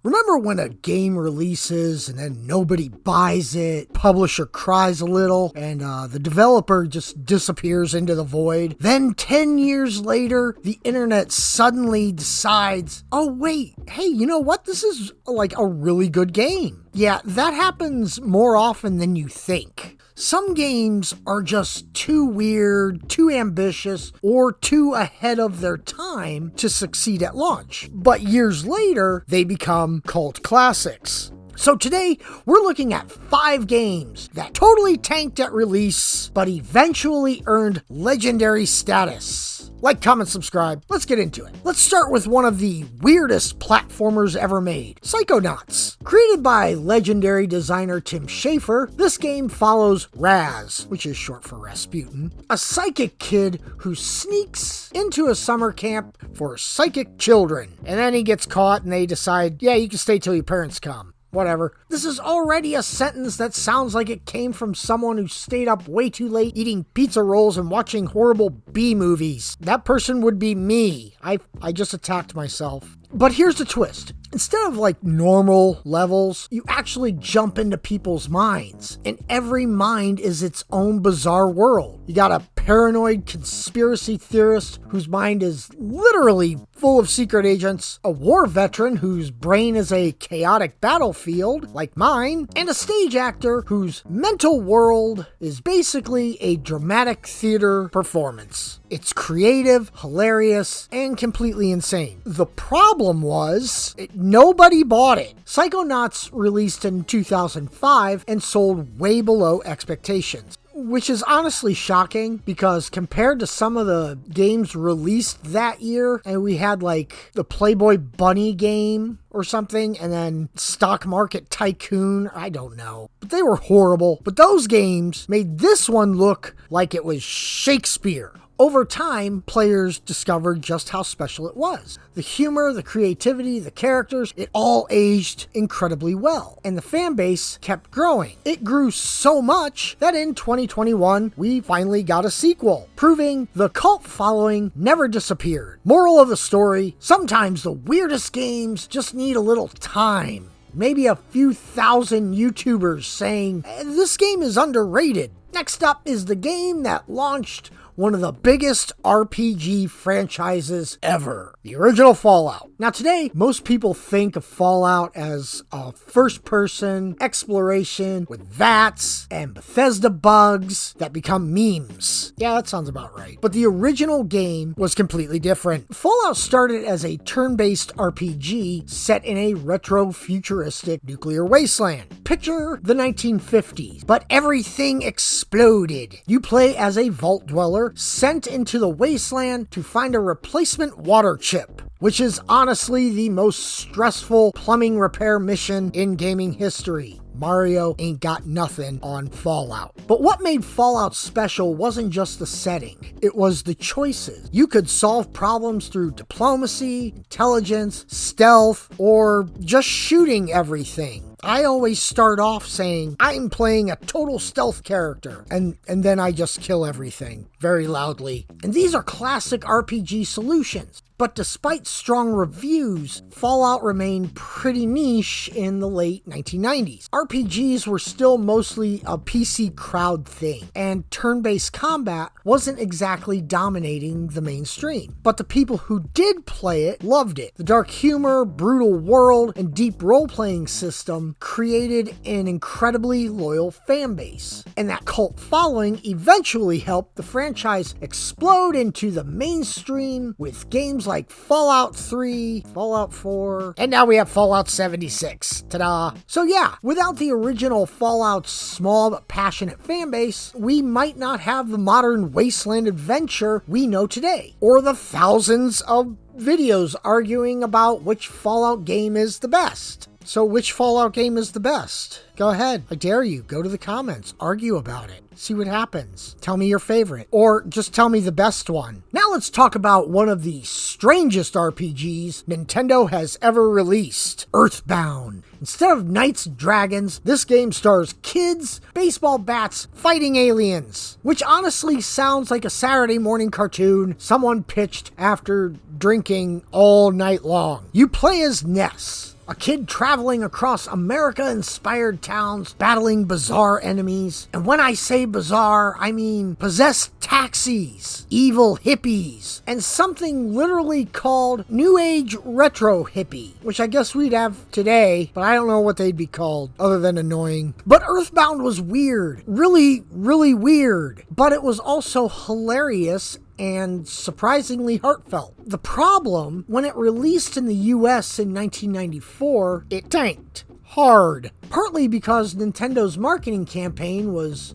Remember when a game releases and then nobody buys it, publisher cries a little, and the developer just disappears into the void? Then 10 years later, the internet suddenly decides, oh wait, hey, you know what? This is like a really good game. Yeah, that happens more often than you think. Some games are just too weird, too ambitious, or too ahead of their time to succeed at launch. But years later, they become cult classics. So today, we're looking at 5 games that totally tanked at release, but eventually earned legendary status. Like, comment, subscribe. Let's get into it. Let's start with one of the weirdest platformers ever made, Psychonauts. Created by legendary designer Tim Schafer, this game follows Raz, which is short for Rasputin, a psychic kid who sneaks into a summer camp for psychic children. And then he gets caught and they decide, yeah, you can stay till your parents come. Whatever. This is already a sentence that sounds like it came from someone who stayed up way too late eating pizza rolls and watching horrible B movies. That person would be me. I just attacked myself. But here's the twist. Instead of like normal levels, you actually jump into people's minds, and every mind is its own bizarre world. You got a paranoid conspiracy theorist whose mind is literally full of secret agents, a war veteran whose brain is a chaotic battlefield, like mine, and a stage actor whose mental world is basically a dramatic theater performance. It's creative, hilarious, and completely insane. The problem was, nobody bought it. Psychonauts released in 2005 and sold way below expectations. Which is honestly shocking because compared to some of the games released that year, and we had like the Playboy Bunny game or something, and then Stock Market Tycoon, I don't know. But they were horrible. But those games made this one look like it was Shakespeare. Over time, players discovered just how special it was. The humor, the creativity, the characters, it all aged incredibly well. And the fan base kept growing. It grew so much that in 2021, we finally got a sequel, proving the cult following never disappeared. Moral of the story, sometimes the weirdest games just need a little time. Maybe a few thousand YouTubers saying, this game is underrated. Next up is the game that launched one of the biggest RPG franchises ever, the original Fallout. Now today, most people think of Fallout as a first-person exploration with VATS and Bethesda bugs that become memes. Yeah, that sounds about right. But the original game was completely different. Fallout started as a turn-based RPG set in a retro-futuristic nuclear wasteland. Picture the 1950s, but everything exploded. You play as a vault dweller sent into the wasteland to find a replacement water chip, which is honestly the most stressful plumbing repair mission in gaming history. Mario ain't got nothing on Fallout. But what made Fallout special wasn't just the setting, it was the choices. You could solve problems through diplomacy, intelligence, stealth, or just shooting everything. I always start off saying, I'm playing a total stealth character, and then I just kill everything very loudly. And these are classic RPG solutions. But despite strong reviews, Fallout remained pretty niche in the late 1990s. RPGs were still mostly a PC crowd thing, and turn-based combat wasn't exactly dominating the mainstream. But the people who did play it loved it. The dark humor, brutal world, and deep role-playing system created an incredibly loyal fan base. And that cult following eventually helped the franchise explode into the mainstream with games like Fallout 3, Fallout 4, and now we have Fallout 76. Ta-da! So yeah, without the original Fallout's small but passionate fan base, we might not have the modern wasteland adventure we know today, or the thousands of videos arguing about which Fallout game is the best. So which Fallout game is the best? Go ahead, I dare you, go to the comments, argue about it, see what happens. Tell me your favorite, or just tell me the best one. Now let's talk about one of the strangest RPGs Nintendo has ever released, EarthBound. Instead of knights and dragons, this game stars kids, baseball bats, fighting aliens, which honestly sounds like a Saturday morning cartoon someone pitched after drinking all night long. You play as Ness, A kid traveling across America-inspired towns, battling bizarre enemies. And when I say bizarre, I mean possessed taxis, evil hippies, and something literally called New Age Retro Hippie, which I guess we'd have today, but I don't know what they'd be called other than annoying. But EarthBound was weird. Really, really weird. But it was also hilarious and surprisingly heartfelt. The problem, when it released in the US in 1994, it tanked hard. Partly because Nintendo's marketing campaign was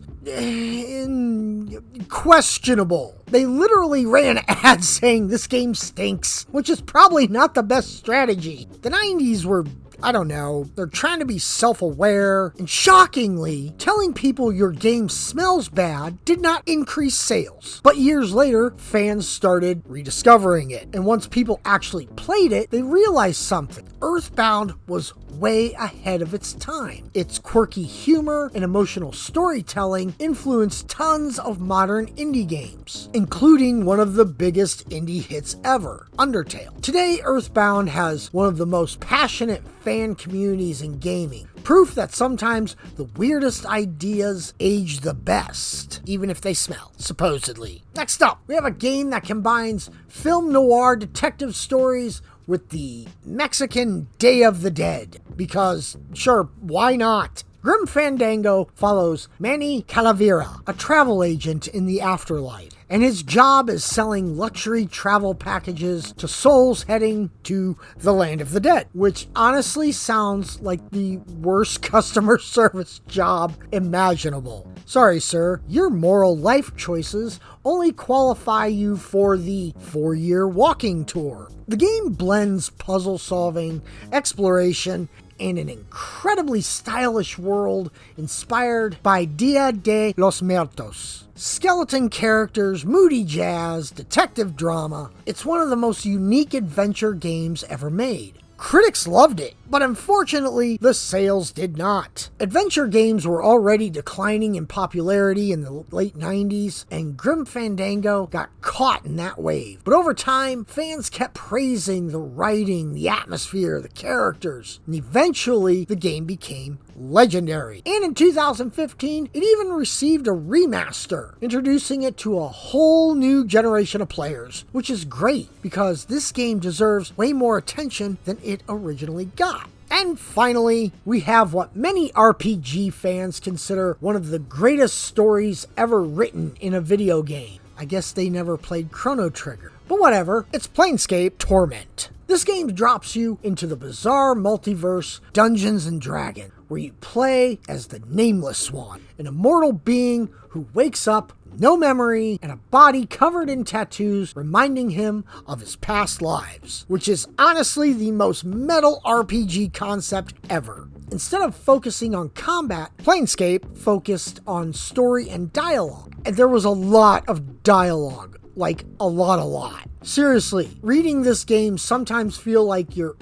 questionable. They literally ran ads saying this game stinks, which is probably not the best strategy. The 90s were, I don't know, they're trying to be self-aware, and shockingly, telling people your game smells bad did not increase sales. But years later, fans started rediscovering it, and once people actually played it, they realized something. EarthBound was way ahead of its time. Its quirky humor and emotional storytelling influenced tons of modern indie games, including one of the biggest indie hits ever, Undertale. Today, EarthBound has one of the most passionate fan communities in gaming. Proof that sometimes the weirdest ideas age the best, even if they smell, supposedly. Next up, we have a game that combines film noir detective stories with the Mexican Day of the Dead. Because, sure, why not? Grim Fandango follows Manny Calavera, a travel agent in the afterlife, and his job is selling luxury travel packages to souls heading to the land of the dead, which honestly sounds like the worst customer service job imaginable. Sorry, sir, your moral life choices only qualify you for the 4-year walking tour. The game blends puzzle solving, exploration, and an incredibly stylish world inspired by Dia de los Muertos. Skeleton characters, moody jazz, detective drama. It's one of the most unique adventure games ever made. Critics loved it, but unfortunately, the sales did not. Adventure games were already declining in popularity in the late 90s, and Grim Fandango got caught in that wave. But over time, fans kept praising the writing, the atmosphere, the characters, and eventually, the game became legendary. And in 2015, it even received a remaster, introducing it to a whole new generation of players, which is great because this game deserves way more attention than it originally got. And finally, we have what many RPG fans consider one of the greatest stories ever written in a video game. I guess they never played Chrono Trigger. But whatever, it's Planescape Torment. This game drops you into the bizarre multiverse Dungeons and Dragons, where you play as the Nameless One, an immortal being who wakes up, no memory, and a body covered in tattoos reminding him of his past lives, which is honestly the most metal RPG concept ever. Instead of focusing on combat, Planescape focused on story and dialogue, and there was a lot of dialogue. Like, a lot. Seriously, reading this game sometimes feel like you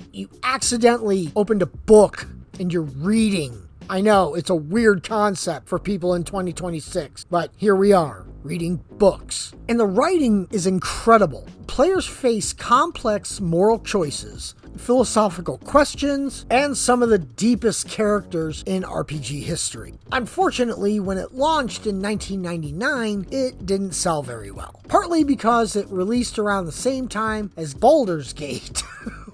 accidentally opened a book and you're reading. I know, it's a weird concept for people in 2026, but here we are, reading books. And the writing is incredible. Players face complex moral choices, philosophical questions, and some of the deepest characters in RPG history. Unfortunately, when it launched in 1999, it didn't sell very well. Partly because it released around the same time as Baldur's Gate,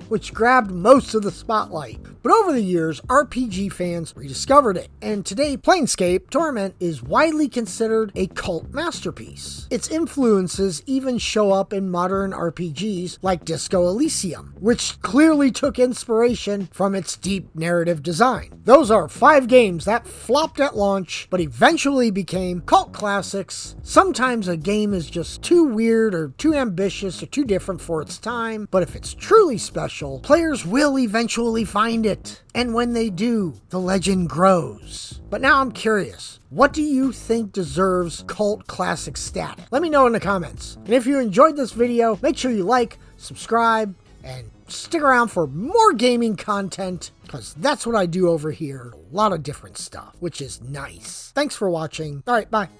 which grabbed most of the spotlight. But over the years, RPG fans rediscovered it, and today Planescape Torment is widely considered a cult masterpiece. Its influences even show up in modern RPGs like Disco Elysium, which clearly took inspiration from its deep narrative design. Those are 5 games that flopped at launch, but eventually became cult classics. Sometimes a game is just too weird or too ambitious or too different for its time, but if it's truly special, players will eventually find it. And when they do, the legend grows. But now I'm curious, what do you think deserves cult classic status? Let me know in the comments. And if you enjoyed this video, make sure you like, subscribe, and stick around for more gaming content, because that's what I do over here. A lot of different stuff, which is nice. Thanks for watching. All right, bye.